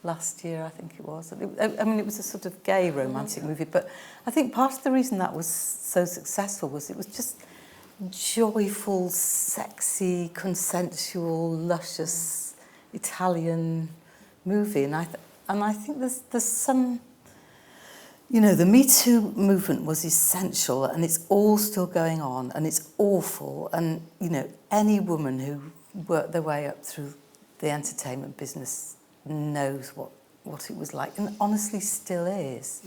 last year, I think it was. I mean, it was a sort of gay romantic movie, but I think part of the reason that was so successful was it was just joyful, sexy, consensual, luscious Italian movie. And I think there's some, you know, the Me Too movement was essential, and it's all still going on, and it's awful. And, you know, any woman who worked their way up through the entertainment business knows what it was like, and honestly still is.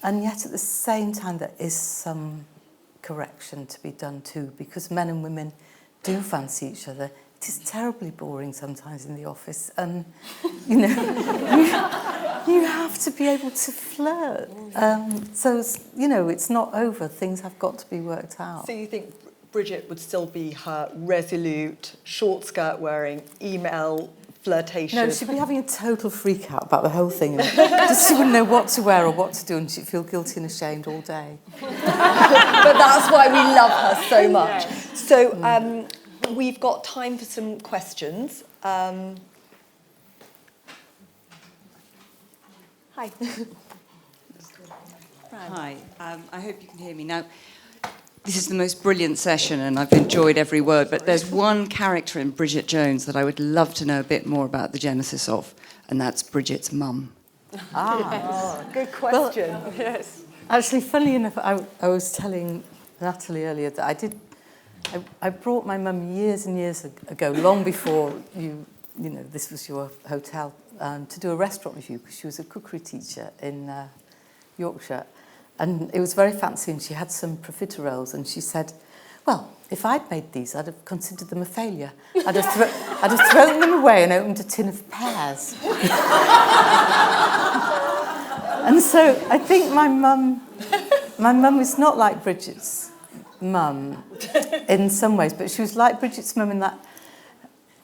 And yet at the same time there is some correction to be done too, because men and women do fancy each other. It is terribly boring sometimes in the office, and you know, you have to be able to flirt. So, you know, it's not over. Things have got to be worked out. So you think Bridget would still be her resolute, short skirt wearing, email flirtation? No, she'd be having a total freak out about the whole thing. Just she wouldn't know what to wear or what to do, and she'd feel guilty and ashamed all day. But that's why we love her so much. So we've got time for some questions. Hi. Hi, I hope you can hear me. Now, this is the most brilliant session and I've enjoyed every word, but there's one character in Bridget Jones that I would love to know a bit more about the genesis of, and that's Bridget's mum. Good question. Well, yes. Actually, funnily enough, I was telling Natalie earlier that I brought my mum years and years ago, long before you know, this was your hotel, to do a restaurant review, because she was a cookery teacher in Yorkshire. And it was very fancy, and she had some profiteroles, and she said, well, if I'd made these, I'd have considered them a failure. I'd have thrown them away and opened a tin of pears. And so I think my mum is not like Bridget's mum in some ways, but she was like Bridget's mum in that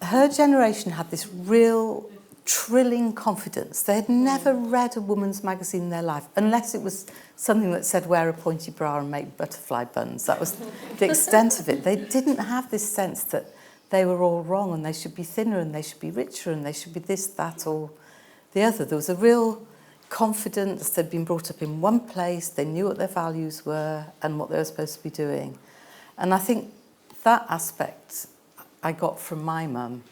her generation had this real trilling confidence. They had never read a woman's magazine in their life, unless it was something that said wear a pointy bra and make butterfly buns. That was the extent of it. They didn't have this sense that they were all wrong and they should be thinner and they should be richer and they should be this, that or the other. There was a real confidence. They'd been brought up in one place, they knew what their values were and what they were supposed to be doing. And I think that aspect I got from my mum.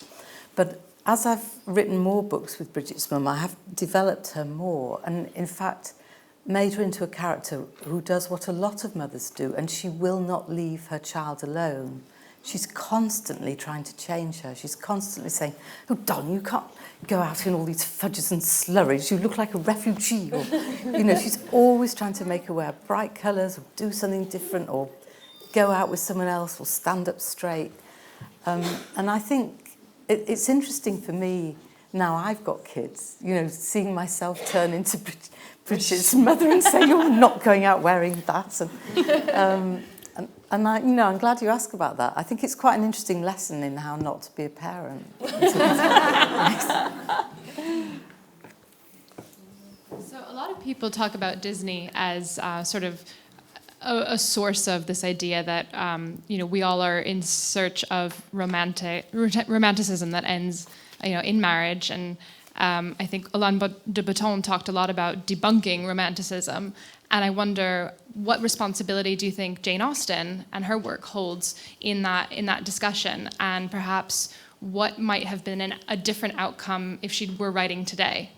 But as I've written more books with Bridget's mum, I have developed her more and, in fact, made her into a character who does what a lot of mothers do, and she will not leave her child alone. She's constantly trying to change her. She's constantly saying, oh, darling, you can't go out in all these fudges and slurries. You look like a refugee. Or, she's always trying to make her wear bright colours or do something different or go out with someone else or stand up straight. And I think it's interesting for me, now I've got kids, seeing myself turn into Bridget's mother and say, you're not going out wearing that. And I'm glad you asked about that. I think it's quite an interesting lesson in how not to be a parent. So a lot of people talk about Disney as sort of a source of this idea that we all are in search of romanticism that ends in marriage, and I think Alain de Botton talked a lot about debunking romanticism, and I wonder what responsibility do you think Jane Austen and her work holds in that discussion, and perhaps what might have been a different outcome if she were writing today?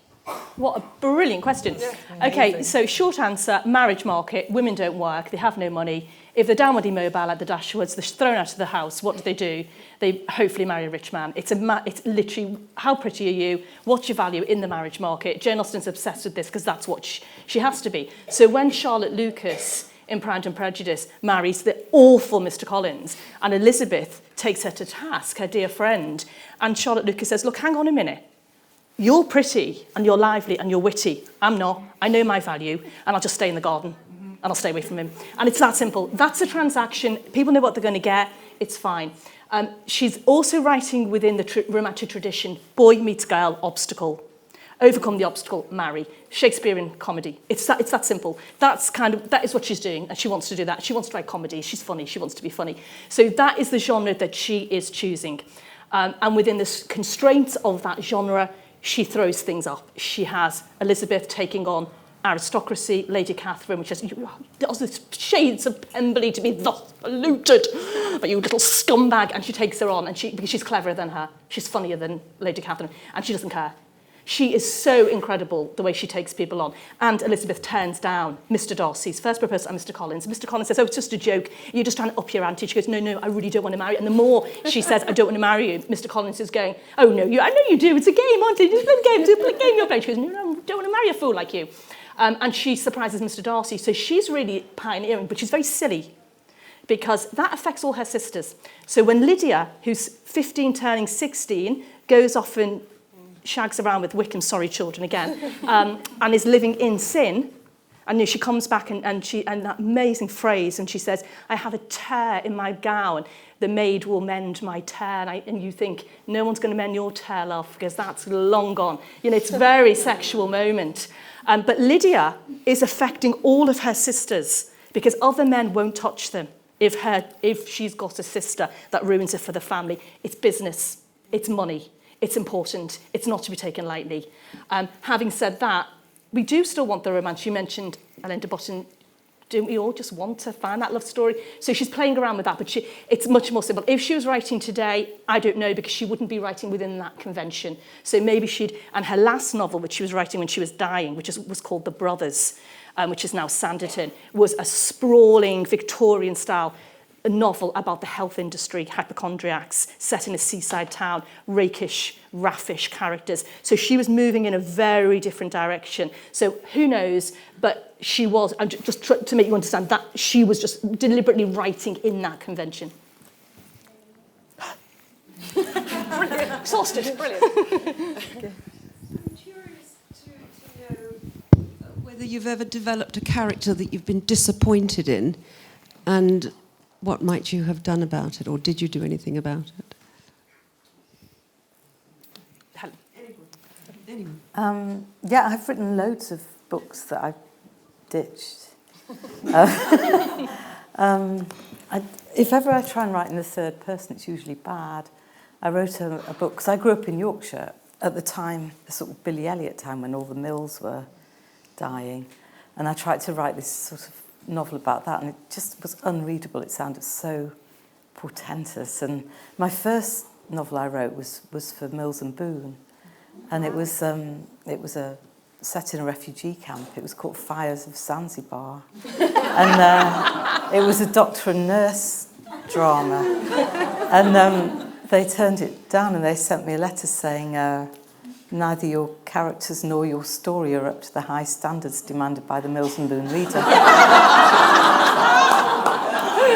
What a brilliant question. Yeah, okay, so short answer, marriage market, women don't work, they have no money. If they're downwardly mobile at the Dashwoods, they're thrown out of the house, what do? They hopefully marry a rich man. It's literally, how pretty are you? What's your value in the marriage market? Jane Austen's obsessed with this because that's what she has to be. So when Charlotte Lucas in Pride and Prejudice marries the awful Mr. Collins, and Elizabeth takes her to task, her dear friend, and Charlotte Lucas says, look, hang on a minute. You're pretty and you're lively and you're witty. I'm not. I know my value and I'll just stay in the garden and I'll stay away from him. And it's that simple. That's a transaction. People know what they're going to get. It's fine. She's also writing within the romantic tradition, boy meets girl, obstacle. Overcome the obstacle, marry. Shakespearean comedy. It's that simple. That is what she's doing, and she wants to do that. She wants to write comedy. She's funny. She wants to be funny. So that is the genre that she is choosing. And within the constraints of that genre, she throws things up. She has Elizabeth taking on aristocracy, Lady Catherine, which has the shades of Pemberley to be thus polluted, but you little scumbag, and she takes her on, and because she's cleverer than her, she's funnier than Lady Catherine, and she doesn't care. She is so incredible, the way she takes people on. And Elizabeth turns down Mr. Darcy's first proposal and Mr. Collins. Mr. Collins says, oh, it's just a joke. You're just trying to up your ante. She goes, no, I really don't want to marry you. And the more she says, I don't want to marry you, Mr. Collins is going, oh, no, I know you do. It's a game, aren't it? It's a game you're playing. She goes, no, I don't want to marry a fool like you. And she surprises Mr. Darcy. So she's really pioneering, but she's very silly, because that affects all her sisters. So when Lydia, who's 15 turning 16, goes off and shags around with Wickham, sorry children again, and is living in sin, and she comes back and that amazing phrase, and she says, I have a tear in my gown, the maid will mend my tear, and you think, no one's going to mend your tear, love, because that's long gone. It's a very sexual moment. But Lydia is affecting all of her sisters, because other men won't touch them if she's got a sister that ruins it for the family. It's business, it's money. It's important. It's not to be taken lightly. Having said that, we do still want the romance. You mentioned Alain de Botton. Don't we all just want to find that love story? So she's playing around with that, but it's much more simple. If she was writing today, I don't know, because she wouldn't be writing within that convention. So maybe and her last novel, which she was writing when she was dying, which was called The Brothers, which is now Sanditon, was a sprawling Victorian-style a novel about the health industry, hypochondriacs, set in a seaside town, rakish, raffish characters. So she was moving in a very different direction. So who knows, but she was, and just to make you understand, that she was just deliberately writing in that convention. Brilliant. Exhausted. Brilliant. I'm curious to know whether you've ever developed a character that you've been disappointed in, and what might you have done about it, or did you do anything about it? Yeah, I've written loads of books that I've ditched. If ever I try and write in the third person, it's usually bad. I wrote a book, because I grew up in Yorkshire at the time, the sort of Billy Elliot time when all the mills were dying. And I tried to write this sort of novel about that, and it just was unreadable. It sounded so portentous. And my first novel I wrote was for Mills and Boon. And it was a set in a refugee camp. It was called Fires of Zanzibar. And it was a doctor and nurse drama. And they turned it down, and they sent me a letter saying, neither your characters nor your story are up to the high standards demanded by the Mills and Boon reader.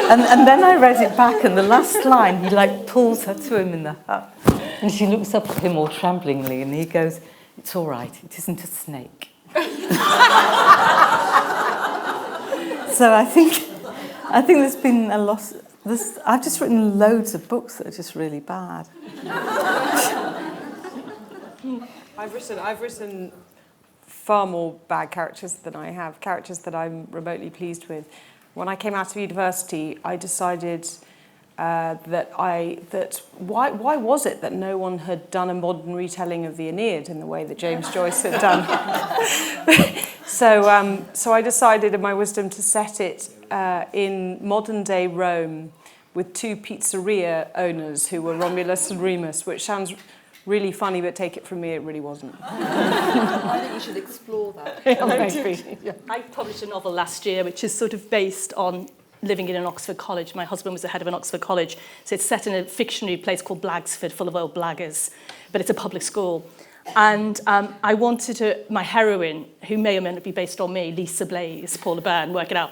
and then I read it back, and the last line, he like pulls her to him in the hut, and she looks up at him all tremblingly, and he goes, "It's all right, it isn't a snake." So I think there's been a lot. I've just written loads of books that are just really bad. I've written far more bad characters than I have characters that I'm remotely pleased with. When I came out of university, I decided that why was it that no one had done a modern retelling of the Aeneid in the way that James Joyce had done? So I decided in my wisdom to set it in modern-day Rome with two pizzeria owners who were Romulus and Remus, which sounds really funny, but take it from me, it really wasn't. I think you should explore that. I published a novel last year which is sort of based on living in an Oxford college. My husband was the head of an Oxford college, so it's set in a fictionary place called Blagsford, full of old blaggers, but it's a public school. And I wanted my heroine, who may or may not be based on me, Lisa Blaze, Paula Byrne, work it out,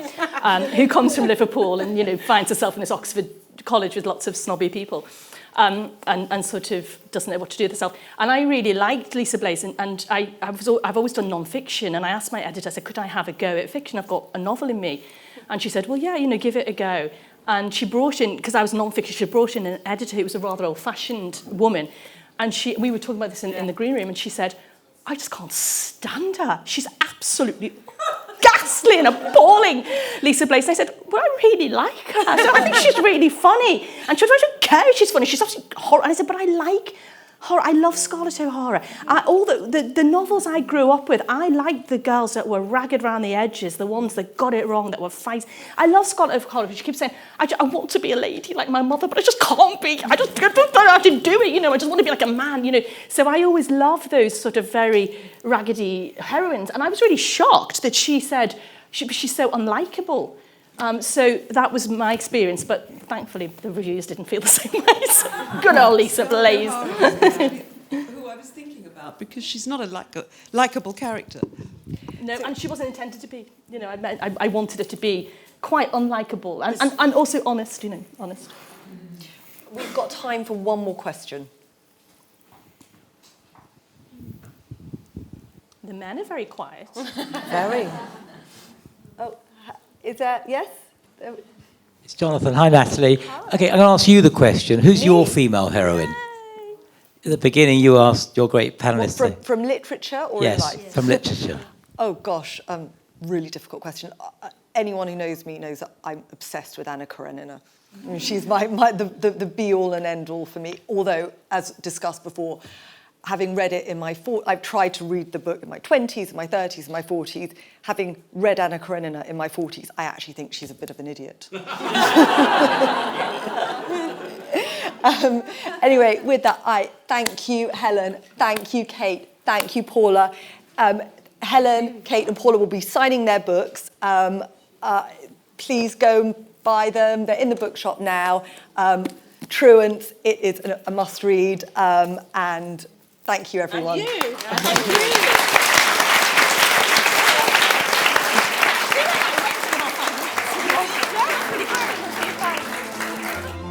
who comes from Liverpool and finds herself in this Oxford college with lots of snobby people. And sort of doesn't know what to do with herself. And I really liked Lisa Blaze, and I've always done non-fiction, and I asked my editor, I said, could I have a go at fiction? I've got a novel in me. And she said, well, yeah, give it a go. And she brought in, because I was non-fiction, she brought in an editor who was a rather old-fashioned woman, and we were talking about this in the green room, and she said, I just can't stand her. She's absolutely ghastly and appalling, Lisa Blaze. And I said, well, I really like her. So I think she's really funny. And she said, I don't care if she's funny. She's absolutely horrible. And I said, but I like horror. I love Scarlett O'Hara. All the novels I grew up with, I liked the girls that were ragged around the edges, the ones that got it wrong, that were fighting. I love Scarlett O'Hara. She keeps saying, I want to be a lady like my mother, but I just can't be. I don't know how to do it, I just want to be like a man, So I always loved those sort of very raggedy heroines. And I was really shocked that she said she's so unlikable. So that was my experience, but thankfully the reviewers didn't feel the same way. So good old Lisa Blaze. Who I was thinking about, because she's not a likeable character. No, and she wasn't intended to be. I wanted her to be quite unlikable and also honest, honest. We've got time for one more question. The men are very quiet. Very. Oh, is that, yes? It's Jonathan. Hi, Natalie. Okay, I'm going to ask you the question. Who's your female heroine? At the beginning, you asked your great panellists. From literature or yes, life? from literature. Oh, gosh, really difficult question. Anyone who knows me knows that I'm obsessed with Anna Karenina. I mean, she's the be-all and end-all for me, although, as discussed before, having read it I've tried to read the book in my 20s, in my 30s, in my 40s. Having read Anna Karenina in my 40s, I actually think she's a bit of an idiot. Anyway, with that, I thank you, Helen. Thank you, Kate. Thank you, Paula. Helen, Kate and Paula will be signing their books. Please go and buy them. They're in the bookshop now. Truant, it is a must-read. And thank you, everyone. And you.